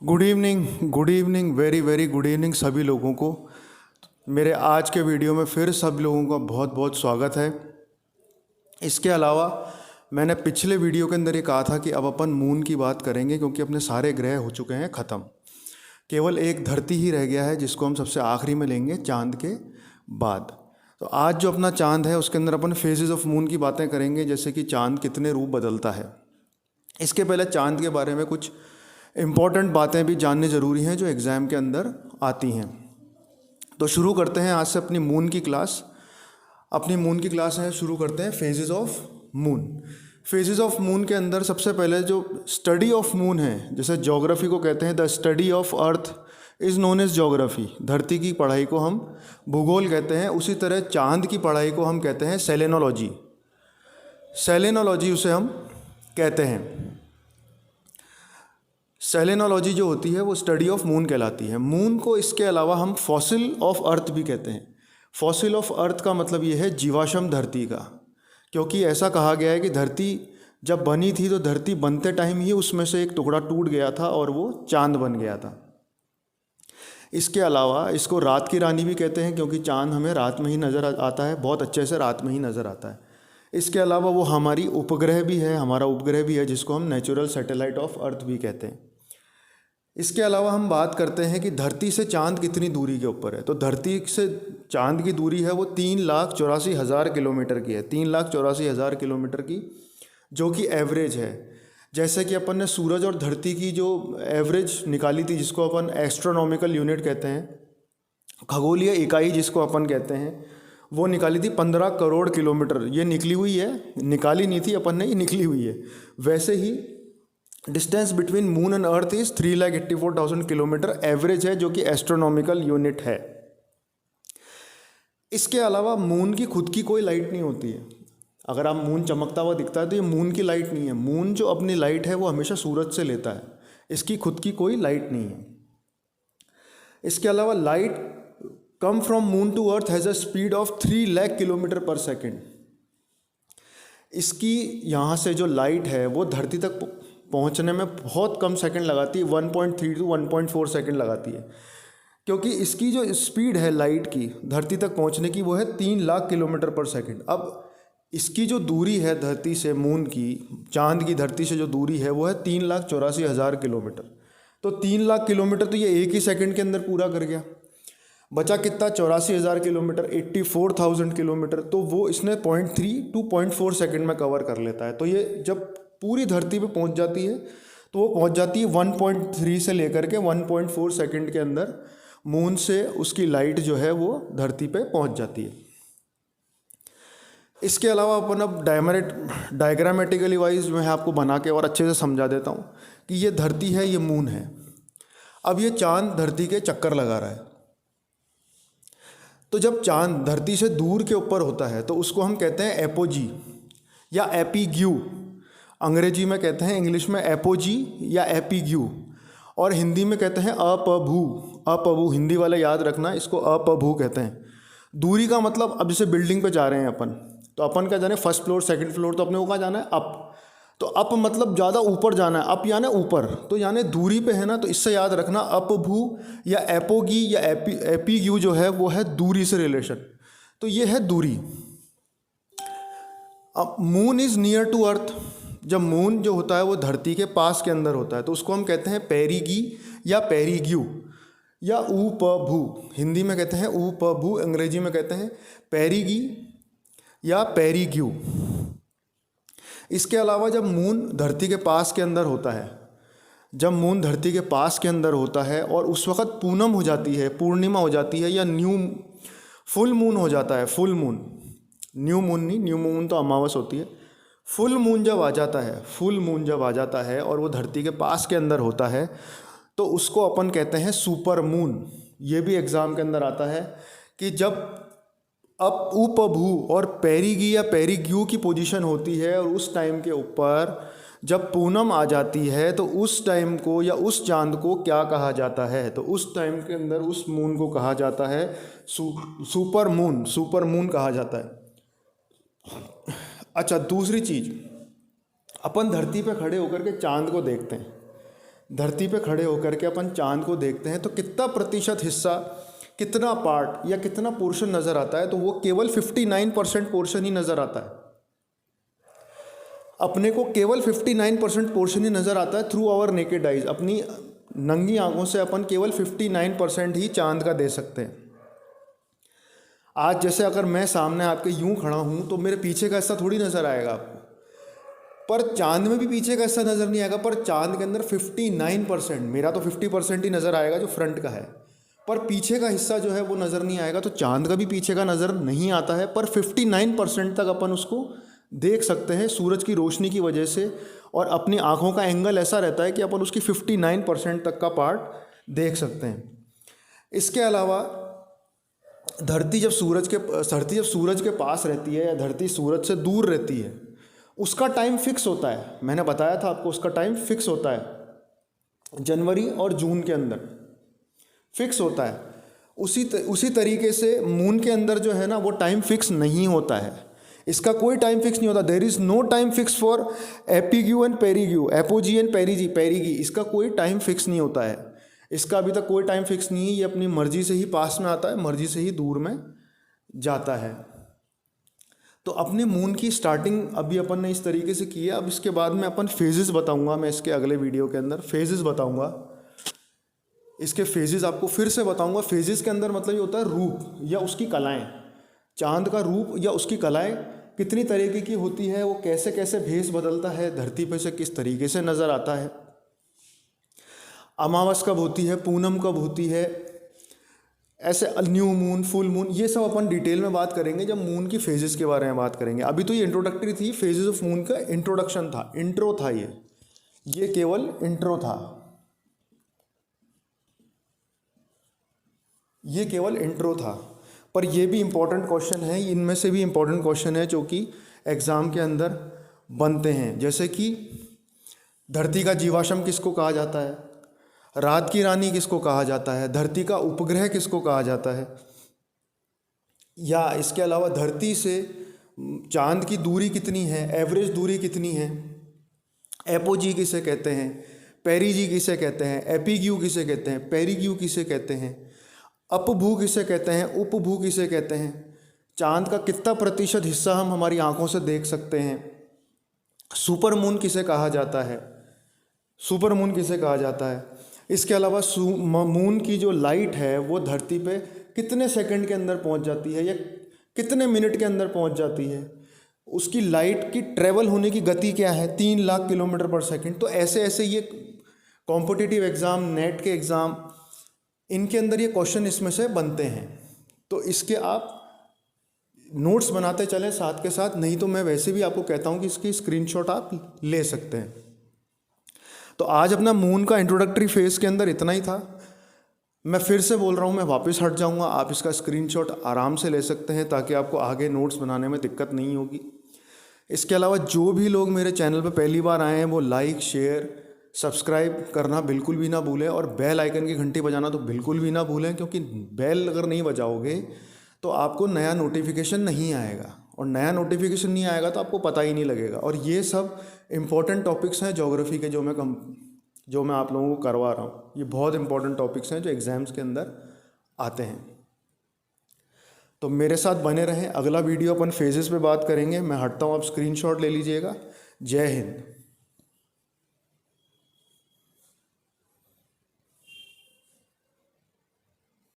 Good evening very very good evening सभी लोगों को। मेरे आज के वीडियो में फिर सब लोगों का बहुत बहुत स्वागत है। इसके अलावा मैंने पिछले वीडियो के अंदर ये कहा था कि अब अपन मून की बात करेंगे, क्योंकि अपने सारे ग्रह हो चुके हैं ख़त्म। केवल एक धरती ही रह गया है जिसको हम सबसे आखिरी में लेंगे चांद के बाद। तो आज जो अपना चांद है उसके अंदर अपन फेजेस ऑफ मून की बातें करेंगे, जैसे कि चांद कितने रूप बदलता है। इसके पहले चांद के बारे में कुछ इम्पॉर्टेंट बातें भी जाननी ज़रूरी हैं जो एग्ज़ाम के अंदर आती हैं। तो शुरू करते हैं आज से अपनी मून की क्लास। अपनी मून की क्लास है, शुरू करते हैं phases of moon. Phases of moon के अंदर सबसे पहले जो स्टडी ऑफ मून है, जैसे ज्योग्राफी को कहते हैं the study of earth is known as geography, धरती की पढ़ाई को हम भूगोल कहते हैं। उसी तरह चांद की पढ़ाई को हम कहते हैं सेलेनोलॉजी, सेलेनोलॉजी उसे हम कहते हैं। सेलेनोलॉजी जो होती है वो स्टडी ऑफ मून कहलाती है। मून को इसके अलावा हम फॉसिल ऑफ अर्थ भी कहते हैं। फॉसिल ऑफ अर्थ का मतलब ये है जीवाश्म धरती का, क्योंकि ऐसा कहा गया है कि धरती जब बनी थी तो धरती बनते टाइम ही उसमें से एक टुकड़ा टूट गया था और वो चांद बन गया था। इसके अलावा इसको रात की रानी भी कहते हैं, क्योंकि चांद हमें रात में ही नज़र आता है, बहुत अच्छे से रात में ही नज़र आता है। इसके अलावा वो हमारी उपग्रह भी है, हमारा उपग्रह भी है, जिसको हम नेचुरल सैटेलाइट ऑफ अर्थ भी कहते हैं। इसके अलावा हम बात करते हैं कि धरती से चांद कितनी दूरी के ऊपर है। तो धरती से चांद की दूरी है वो 3,84,000 किलोमीटर की है, 3,84,000 किलोमीटर की, जो कि एवरेज है। जैसे कि अपन ने सूरज और धरती की जो एवरेज निकाली थी, जिसको अपन एस्ट्रोनॉमिकल यूनिट कहते हैं, खगोलीय इकाई जिसको अपन कहते हैं, वो निकाली थी 15 करोड़ किलोमीटर। ये निकली हुई है, निकाली नहीं थी अपन ने, ये निकली हुई है। वैसे ही distance between moon and earth is 3,84,000 kilometre average है, जो कि एस्ट्रोनॉमिकल यूनिट है। इसके अलावा मून की खुद की कोई लाइट नहीं होती है। अगर आप मून चमकता हुआ दिखता है तो ये मून की लाइट नहीं है। मून जो अपनी लाइट है वो हमेशा सूरज से लेता है, इसकी खुद की कोई लाइट नहीं है। इसके अलावा light come from moon to earth has a speed of 3 lakh kilometre per second. इसकी यहाँ से जो लाइट है वो धरती तक पहुंचने में बहुत कम सेकंड लगाती है, 1.3 to 1.4 सेकंड लगाती है, क्योंकि इसकी जो स्पीड है लाइट की धरती तक पहुंचने की वो है 3 लाख किलोमीटर पर सेकंड। अब इसकी जो दूरी है धरती से मून की, चांद की धरती से जो दूरी है वो है 3,84,000 किलोमीटर। तो 3 लाख किलोमीटर तो ये एक ही सेकंड के अंदर पूरा कर गया। बचा कितना? 84,000 किलोमीटर, 84,000 किलोमीटर। तो वो इसने 0.3 to 0.4 सेकंड में कवर कर लेता है। तो ये जब पूरी धरती पे पहुंच जाती है तो वो पहुंच जाती है 1.3 से लेकर के 1.4 सेकंड के अंदर। मून से उसकी लाइट जो है वो धरती पे पहुंच जाती है। इसके अलावा अपन अब डायग्रामेटिकली वाइज मैं आपको बना के और अच्छे से समझा देता हूँ कि ये धरती है, ये मून है। अब ये चांद धरती के चक्कर लगा रहा है। तो जब चांद धरती से दूर के ऊपर होता है तो उसको हम कहते हैं एपोजी या एपीग्यू। अंग्रेजी में कहते हैं, इंग्लिश में एपोजी या एपीग्यू, और हिंदी में कहते हैं अपभू। अपभू हिंदी वाले याद रखना, इसको अपभू कहते हैं। दूरी का मतलब, अब जैसे बिल्डिंग पे जा रहे हैं अपन, तो अपन क्या जाने फर्स्ट फ्लोर सेकंड फ्लोर, तो अपने को कहाँ जाना है? अप। तो अप मतलब ज़्यादा ऊपर जाना है, अप यानी ऊपर, तो यानी दूरी पे है ना। तो इससे याद रखना अपभू या एपोगी या एपीग्यू जो है वो है दूरी से रिलेशन। तो ये है दूरी। अब moon is near to earth. जब मून जो होता है वो धरती के पास के अंदर होता है तो उसको हम कहते हैं पेरिगी या पेरिग्यू या उपभू। हिंदी में कहते हैं उपभू, अंग्रेजी में कहते हैं पेरिगी या पेरिग्यू। इसके अलावा जब मून धरती के पास के अंदर होता है, जब मून धरती के पास के अंदर होता है और उस वक़्त पूनम हो जाती है, पूर्णिमा हो जाती है, या फुल मून हो जाता है। फुल मून, न्यू मून नहीं, न्यू मून तो अमावस होती है। फुल मून जब आ जाता है, फुल मून जब आ जाता है और वो धरती के पास के अंदर होता है तो उसको अपन कहते हैं सुपर मून। ये भी एग्ज़ाम के अंदर आता है कि जब अब उपभू और पेरिगी या पेरिग्यू की पोजीशन होती है और उस टाइम के ऊपर जब पूनम आ जाती है तो उस टाइम को या उस चांद को क्या कहा जाता है? तो उस टाइम के अंदर उस मून को कहा जाता है सुपर मून। सुपर मून कहा जाता है। अच्छा, दूसरी चीज़, अपन धरती पे खड़े होकर के चांद को देखते हैं। धरती पे खड़े होकर के अपन चांद को देखते हैं तो कितना प्रतिशत हिस्सा, कितना पार्ट या कितना पोर्शन नज़र आता है, तो वो केवल 59% पोर्शन ही नज़र आता है। अपने को केवल 59% पोर्शन ही नज़र आता है थ्रू आवर नेकेड आइज। अपनी नंगी आंखों से अपन केवल 59% ही चांद का दे सकते हैं। आज जैसे अगर मैं सामने आपके यूं खड़ा हूं तो मेरे पीछे का हिस्सा थोड़ी नज़र आएगा आपको, पर चांद में भी पीछे का हिस्सा नज़र नहीं आएगा, पर चांद के अंदर 59%, मेरा तो 50% ही नज़र आएगा जो फ्रंट का है, पर पीछे का हिस्सा जो है वो नज़र नहीं आएगा। तो चांद का भी पीछे का नज़र नहीं आता है, पर 59% तक अपन उसको देख सकते हैं सूरज की रोशनी की वजह से। और अपनी आँखों का एंगल ऐसा रहता है कि अपन उसकी 59% तक का पार्ट देख सकते हैं। इसके अलावा धरती जब सूरज के पास रहती है या धरती सूरज से दूर रहती है, उसका टाइम फिक्स होता है। मैंने बताया था आपको, उसका टाइम फिक्स होता है, जनवरी और जून के अंदर फिक्स होता है। उसी तरीके से मून के अंदर जो है ना, वो टाइम फिक्स नहीं होता है, इसका कोई टाइम फिक्स नहीं होता। There is no time fix for apogee and perigee, apogee and perigee, इसका कोई टाइम फिक्स नहीं होता है। इसका अभी तक कोई टाइम फिक्स नहीं है, ये अपनी मर्जी से ही पास में आता है, मर्जी से ही दूर में जाता है। तो अपने मून की स्टार्टिंग अभी अपन ने इस तरीके से की है। अब इसके बाद में अपन फेजेस बताऊंगा, मैं इसके अगले वीडियो के अंदर फेजेस बताऊंगा, इसके फेजेस आपको फिर से बताऊंगा। फेजेस के अंदर मतलब ये होता है रूप या उसकी कलाएं, चांद का रूप या उसकी कलाएं कितनी तरीके की होती है, वो कैसे कैसे भेष बदलता है, धरती पे से किस तरीके से नज़र आता है, अमावस कब होती है, पूनम कब होती है, ऐसे न्यू मून, फुल मून, ये सब अपन डिटेल में बात करेंगे जब मून की फेजेस के बारे में बात करेंगे। अभी तो ये इंट्रोडक्टरी थी, फेजेस ऑफ मून का इंट्रोडक्शन था, इंट्रो था, ये केवल इंट्रो था, ये केवल इंट्रो था। पर ये भी इम्पोर्टेंट क्वेश्चन है, इनमें से भी इम्पोर्टेंट क्वेश्चन है जो कि एग्ज़ाम के अंदर बनते हैं। जैसे कि धरती का जीवाश्म किसको कहा जाता है, रात की रानी किसको कहा जाता है, धरती का उपग्रह किसको कहा जाता है, या इसके अलावा धरती से चांद की दूरी कितनी है, एवरेज दूरी कितनी है, एपोजी किसे कहते हैं, पेरीजी किसे कहते हैं, एपीग्यू किसे कहते हैं, पेरीग्यू किसे कहते हैं, अपभू किसे कहते हैं, उपभू किसे कहते हैं, चांद का कितना प्रतिशत हिस्सा हम हमारी आंखों से देख सकते हैं, सुपर मून किसे कहा जाता है, सुपर मून किसे कहा जाता है। इसके अलावा मून की जो लाइट है वो धरती पे कितने सेकंड के अंदर पहुंच जाती है या कितने मिनट के अंदर पहुंच जाती है, उसकी लाइट की ट्रेवल होने की गति क्या है, 3 लाख किलोमीटर पर सेकंड। तो ऐसे ऐसे ये कॉम्पिटिटिव एग्ज़ाम, नेट के एग्ज़ाम, इनके अंदर ये क्वेश्चन इसमें से बनते हैं। तो इसके आप नोट्स बनाते चलें साथ के साथ, नहीं तो मैं वैसे भी आपको कहता हूँ कि इसकी स्क्रीनशॉट आप ले सकते हैं। तो आज अपना मून का इंट्रोडक्टरी फेज़ के अंदर इतना ही था। मैं फिर से बोल रहा हूँ, मैं वापस हट जाऊँगा, आप इसका स्क्रीनशॉट आराम से ले सकते हैं ताकि आपको आगे नोट्स बनाने में दिक्कत नहीं होगी। इसके अलावा जो भी लोग मेरे चैनल पर पहली बार आए हैं वो लाइक, शेयर, सब्सक्राइब करना बिल्कुल भी ना भूलें, और बेल आइकन की घंटी बजाना तो बिल्कुल भी ना भूलें, क्योंकि बेल अगर नहीं बजाओगे तो आपको नया नोटिफिकेशन नहीं आएगा, और नया नोटिफिकेशन नहीं आएगा तो आपको पता ही नहीं लगेगा। और ये सब इम्पोर्टेंट टॉपिक्स हैं ज्योग्राफी के, जो मैं आप लोगों को करवा रहा हूँ। ये बहुत इंपॉर्टेंट टॉपिक्स हैं जो एग्ज़ाम्स के अंदर आते हैं। तो मेरे साथ बने रहें, अगला वीडियो अपन फेजेस पे बात करेंगे। मैं हटता हूँ, आप स्क्रीनशॉट ले लीजिएगा। जय हिंद।